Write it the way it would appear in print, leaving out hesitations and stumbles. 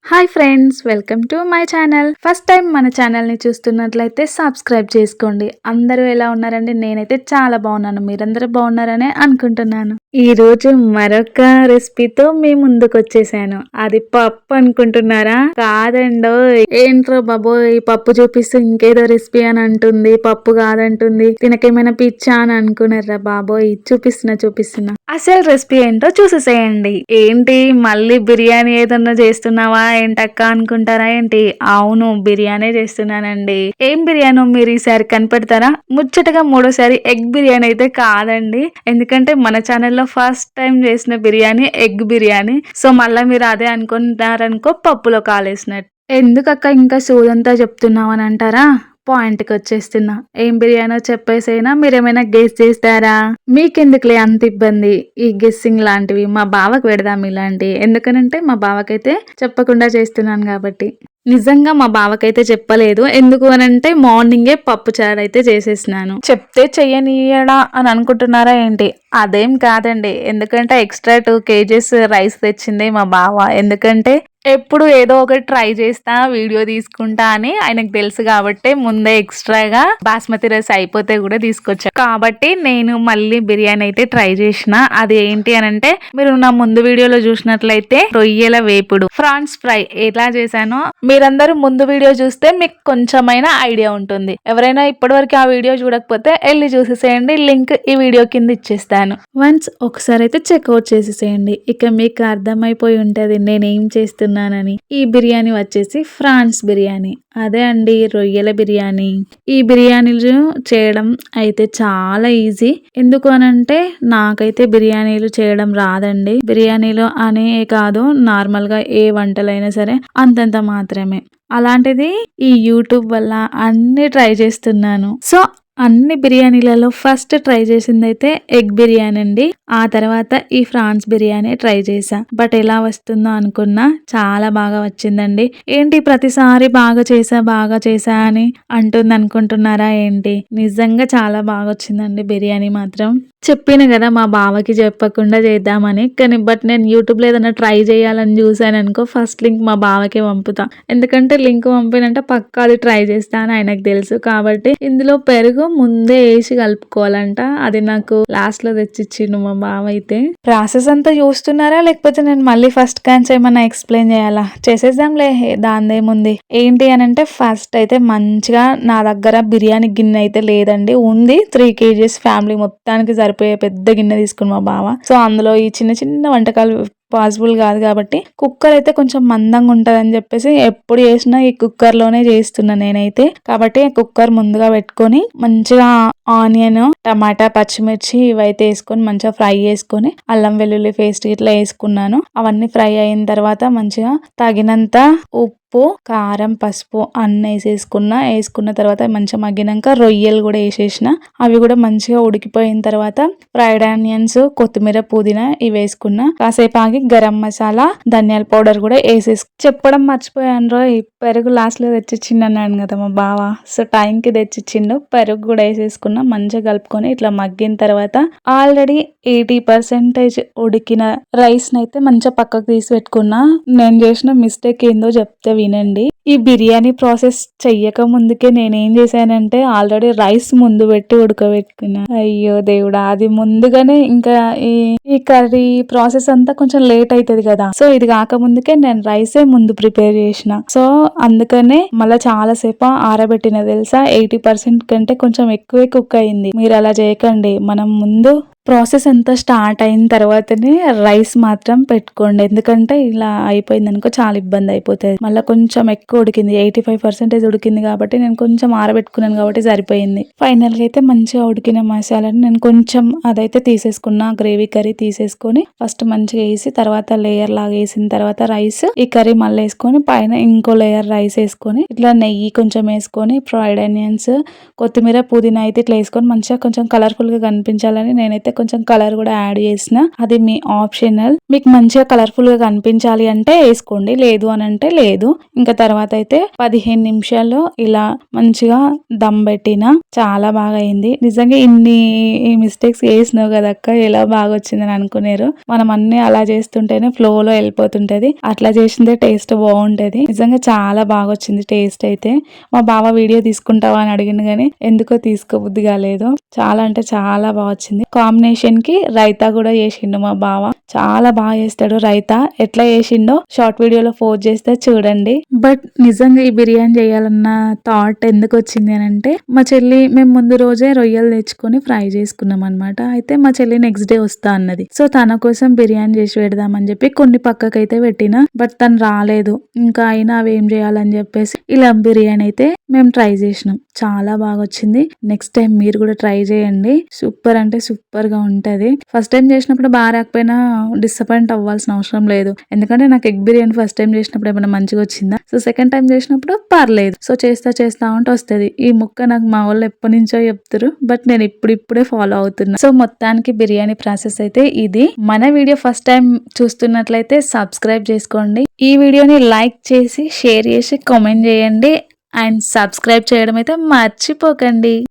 Hi friends, welcome to my channel. First time మన ఛానల్ని చూస్తున్నట్లయితే సబ్స్క్రైబ్ చేసుకోండి. అందరూ ఎలా ఉన్నారండి? నేనైతే చాలా బాగున్నాను. మీరందరూ బాగున్నారనే అనుకుంటున్నాను. ఈ రోజు మరొక రెసిపీతో మీ ముందుకు వచ్చేసాను. అది పప్పు అనుకుంటున్నారా? కాదండో. ఏంట్రో బాబోయ్, పప్పు చూపిస్తూ ఇంకేదో రెసిపీ అని అంటుంది, పప్పు కాదంటుంది, తినకేమైనా పిచ్చా అని అనుకున్నారా బాబోయ్? చూపిస్తున్నా. అసలు రెసిపీ ఏంటో చూసేసేయండి. ఏంటి మళ్ళీ బిర్యానీ ఏదన్నా చేస్తున్నావా ఏంటక్క అనుకుంటారా ఏంటి? అవును, బిర్యానీ చేస్తున్నానండి. ఏం బిర్యానో మీరు ఈసారి కనిపెడతారా? ముచ్చటగా మూడోసారి ఎగ్ బిర్యానీ అయితే కాదండి. ఎందుకంటే మన ఛానల్లో ఫస్ట్ టైం చేసిన బిర్యానీ ఎగ్ బిర్యానీ. సో మళ్ళీ మీరు అదే అనుకుంటారనుకో, పప్పులో కాలేసినట్టు. ఎందుకక్క ఇంకా సోదంతా చెప్తున్నావు అని అంటారా? పాయింట్కి వచ్చేస్తున్నా. ఏం బిర్యానో చెప్పేసైనా మీరేమైనా గెస్ చేస్తారా? మీకెందుకులే అంత ఇబ్బంది, ఈ గెస్సింగ్ లాంటివి మా బావకు పెడదాం ఇలాంటివి. ఎందుకనంటే మా బావకైతే చెప్పకుండా చేస్తున్నాను కాబట్టి. నిజంగా మా బావకైతే చెప్పలేదు. ఎందుకు అనంటే మార్నింగే పప్పు చారు అయితే చేసేసినాను. చెప్తే చెయ్యనీయడా అని అనుకుంటున్నారా ఏంటి? అదేం కాదండి. ఎందుకంటే ఎక్స్ట్రా 2 kgs రైస్ తెచ్చింది మా బావ. ఎందుకంటే ఎప్పుడు ఏదో ఒకటి ట్రై చేస్తా, వీడియో తీసుకుంటా అని ఆయనకు తెలుసు కాబట్టి ముందే ఎక్స్ట్రాగా బాస్మతి రైస్ అయిపోతే కూడా తీసుకొచ్చా. కాబట్టి నేను మళ్ళీ బిర్యానీ అయితే ట్రై చేసిన. అది ఏంటి అనంటే, మీరు నా ముందు వీడియోలో చూసినట్లయితే రొయ్యల వేపుడు, ఫ్రాన్స్ ఫ్రై ఎలా చేశానో మీరందరూ ముందు వీడియో చూస్తే మీకు కొంచెమైనా ఐడియా ఉంటుంది. ఎవరైనా ఇప్పటివరకు ఆ వీడియో చూడకపోతే వెళ్ళి చూసేసేయండి. లింక్ ఈ వీడియో కింద ఇచ్చేస్తాను. వన్స్ ఒకసారి అయితే చెక్అవుట్ చేసేసేయండి. ఇక మీకు అర్థమైపోయి ఉంటది నేనేం చేస్తున్నానని. ఈ బిర్యానీ వచ్చేసి ఫ్రాన్స్ బిర్యానీ. అదే అండి, రొయ్యల బిర్యానీ. ఈ బిర్యానీలు చేయడం అయితే చాలా ఈజీ. ఎందుకు అనంటే నాకైతే బిర్యానీలు చేయడం రాదండి. బిర్యానీలు అనే కాదు, నార్మల్ గా ఏ వంటలైనా సరే అంతంత మాత్రమే. అలాంటిది ఈ యూట్యూబ్ వల్ల అన్ని ట్రై చేస్తున్నాను. సో అన్ని బిర్యానీలలో ఫస్ట్ ట్రై చేసింది అయితే ఎగ్ బిర్యానీ అండి. ఆ తర్వాత ఈ ఫ్రాన్స్ బిర్యానీ ట్రై చేసా. బట్ ఎలా వస్తుందో అనుకున్నా, చాలా బాగా వచ్చిందండి. ఏంటి ప్రతిసారి బాగా చేసా అని అంటుంది అనుకుంటున్నారా ఏంటి? నిజంగా చాలా బాగా వచ్చిందండి బిర్యానీ మాత్రం. చెప్పిన కదా మా బావకి చెప్పకుండా చేద్దామని. కానీ బట్ నేను యూట్యూబ్లో ఏదైనా ట్రై చేయాలని చూసాను అనుకో, ఫస్ట్ లింక్ మా బావకే పంపుతా. ఎందుకంటే లింక్ పంపినంటే పక్కా అది ట్రై చేస్తా అని ఆయనకు తెలుసు. కాబట్టి ఇందులో పెరుగు ముందే వేసి కలుపుకోవాలంట. అది నాకు లాస్ట్ లో తెచ్చిచ్చిండు మా బావ అయితే. ప్రాసెస్ అంతా చూస్తున్నారా, లేకపోతే నేను మళ్ళీ ఫస్ట్ కాంచి ఏమన్నా ఎక్స్ప్లెయిన్ చేయాలా? చేసేద్దాంలే, దాందేముంది. ఏంటి అని అంటే, ఫస్ట్ అయితే మంచిగా, నా దగ్గర బిర్యానీ గిన్నె అయితే లేదండి, ఉంది 3 kgs ఫ్యామిలీ మొత్తానికి సరిపోయే పెద్ద గిన్నె తీసుకుని మా బావ. సో అందులో ఈ చిన్న చిన్న వంటకాలు పాసిబుల్ కాదు కాబట్టి కుక్కర్ అయితే కొంచెం మందంగా ఉంటదని చెప్పేసి ఎప్పుడు చేసినా ఈ కుక్కర్ లోనే చేస్తున్నా నేనైతే. కాబట్టి కుక్కర్ ముందుగా పెట్టుకొని మంచిగా ఆనియన్, టమాటా, పచ్చిమిర్చి ఇవైతే వేసుకొని మంచిగా ఫ్రై చేసుకొని అల్లం వెల్లుల్లి పేస్ట్ ఇట్లా వేసుకున్నాను. అవన్నీ ఫ్రై అయిన తర్వాత మంచిగా తగినంత ఉప్పు, కారం, పసుపు అన్నీ వేసుకున్న తర్వాత మంచిగా మగ్గినాక రొయ్యలు కూడా వేసేసిన. అవి కూడా మంచిగా ఉడికిపోయిన తర్వాత ఫ్రైడ్ ఆనియన్స్, కొత్తిమీర, పుదీనా ఇవి వేసుకున్నా. కాసేపు ఆగి గరం మసాలా, ధనియాల పౌడర్ కూడా చెప్పడం మర్చిపోయాను రో. పెరుగు లాస్ట్ లో తెచ్చిచ్చిండు కదా మా బావ. సో టైంకి తెచ్చిచ్చిండు. పెరుగు కూడా వేసేసుకున్నా. మంచిగా కలుపుకొని ఇట్లా మగ్గిన తర్వాత ఆల్రెడీ 80% ఉడికిన రైస్ నైతే మంచిగా పక్కకు తీసి పెట్టుకున్నా. నేను చేసిన మిస్టేక్ ఏందో చెప్తే వినండి. ఈ బిర్యానీ ప్రాసెస్ చెయ్యక ముందుకే నేనేం చేశానంటే, ఆల్రెడీ రైస్ ముందు పెట్టి ఉడకబెట్టుకున్నా. అయ్యో దేవుడా, అది ముందుగానే ఇంకా ఈ కర్రీ ప్రాసెస్ అంతా కొంచెం లేట్ అవుతుంది కదా. సో ఇది కాక ముందుకే నేను రైసే ముందు ప్రిపేర్ చేసిన. సో అందుకనే మళ్ళీ చాలా సేపు ఆరబెట్టిన తెలుసా. 80% కంటే కొంచెం ఎక్కువే కుక్ అయింది. మీరు అలా చేయకండి. మనం ముందు ప్రాసెస్ అంతా స్టార్ట్ అయిన తర్వాతనే రైస్ మాత్రం పెట్టుకోండి. ఎందుకంటే ఇలా అయిపోయింది అనుకో చాలా ఇబ్బంది అయిపోతుంది. మళ్ళీ కొంచెం ఎక్కువ ఉడికింది, 85% ఉడికింది కాబట్టి నేను కొంచెం ఆరబెట్టుకున్నాను కాబట్టి సరిపోయింది. ఫైనల్ గా అయితే మంచిగా ఉడికిన మసాలాని నేను కొంచెం అదైతే తీసేసుకున్నా. గ్రేవీ కర్రీ తీసేసుకొని ఫస్ట్ మంచిగా వేసి తర్వాత లేయర్ లాగా వేసిన తర్వాత రైస్, ఈ కర్రీ మళ్ళీ వేసుకొని పైన ఇంకో లేయర్ రైస్ వేసుకొని ఇట్లా నెయ్యి కొంచెం వేసుకొని ఫ్రైడ్ ఆనియన్స్, కొత్తిమీర, పుదీనా అయితే ఇట్లా వేసుకొని మంచిగా కొంచెం కలర్ఫుల్ గా కనిపించాలని నేనైతే కొంచెం కలర్ కూడా యాడ్ చేసిన, అది మీ ఆప్షనల్. మీకు మంచిగా కలర్ఫుల్ గా కనిపించాలి అంటే వేసుకోండి, లేదు అని అంటే లేదు. ఇంకా తర్వాత అయితే 15 నిమిషాల్లో ఇలా మంచిగా దమ్ పెట్టిన, చాలా బాగా అయింది. నిజంగా ఇన్ని మిస్టేక్స్ చేసినావు కదక్క, ఎలా బాగా వచ్చిందని అనుకునేరు. మనం అన్ని అలా చేస్తుంటేనే ఫ్లోలో వెళ్ళిపోతుంటది, అట్లా చేసిందే టేస్ట్ బాగుంటది. నిజంగా చాలా బాగా వచ్చింది టేస్ట్ అయితే. మా బావ వీడియో తీసుకుంటావా అని అడిగింది కానీ ఎందుకో తీసుకోబుద్ధి కాలేదు. చాలా అంటే చాలా బాగా వచ్చింది. కాంబినేషన్ కి రైతా కూడా చేసిండు మా బావ, చాలా బాగా చేస్తాడు రైతా. ఎట్లా చేసిండో షార్ట్ వీడియోలో పోస్ట్ చేస్తే చూడండి. బట్ నిజంగా ఈ బిర్యానీ చేయాలన్న థాట్ ఎందుకు వచ్చింది అని అంటే, మా చెల్లి మేము ముందు రోజే రొయ్యలు తెచ్చుకొని ఫ్రై చేసుకున్నాం అనమాట. అయితే మా చెల్లి నెక్స్ట్ డే వస్తా అన్నది. సో తన కోసం బిర్యానీ చేసి పెడదామని చెప్పి కొన్ని పక్కకైతే పెట్టిన, బట్ తను రాలేదు. ఇంకా అయినా అవి ఏం చేయాలని చెప్పేసి ఇలా బిర్యానీ అయితే మేము ట్రై చేసినాం. చాలా బాగా వచ్చింది. నెక్స్ట్ టైం మీరు కూడా ట్రై చేయండి. సూపర్ అంటే సూపర్ గా ఉంటది. ఫస్ట్ టైం చేసినప్పుడు బాగా రాకపోయినా డిసప్పాయింట్ అవ్వాల్సిన అవసరం లేదు, ఎందుకంటే నాకు ఎగ్ బిర్యానీ ఫస్ట్ టైం చేసినప్పుడు ఏమైనా మంచిగా వచ్చిందా, సో సెకండ్ టైం చేసినప్పుడు పర్లేదు. సో చేస్తా ఉంటే వస్తుంది. ఈ ముక్క నాకు మా వాళ్ళు ఎప్పటి నుంచో చెప్తారు, బట్ నేను ఇప్పుడిప్పుడే ఫాలో అవుతున్నా. సో మొత్తానికి బిర్యానీ ప్రాసెస్ అయితే ఇది. మన వీడియో ఫస్ట్ టైం చూస్తున్నట్లయితే సబ్స్క్రైబ్ చేసుకోండి. ఈ వీడియోని లైక్ చేసి షేర్ చేసి కామెంట్ చేయండి, అండ్ సబ్స్క్రైబ్ చేయడం అయితే మర్చిపోకండి.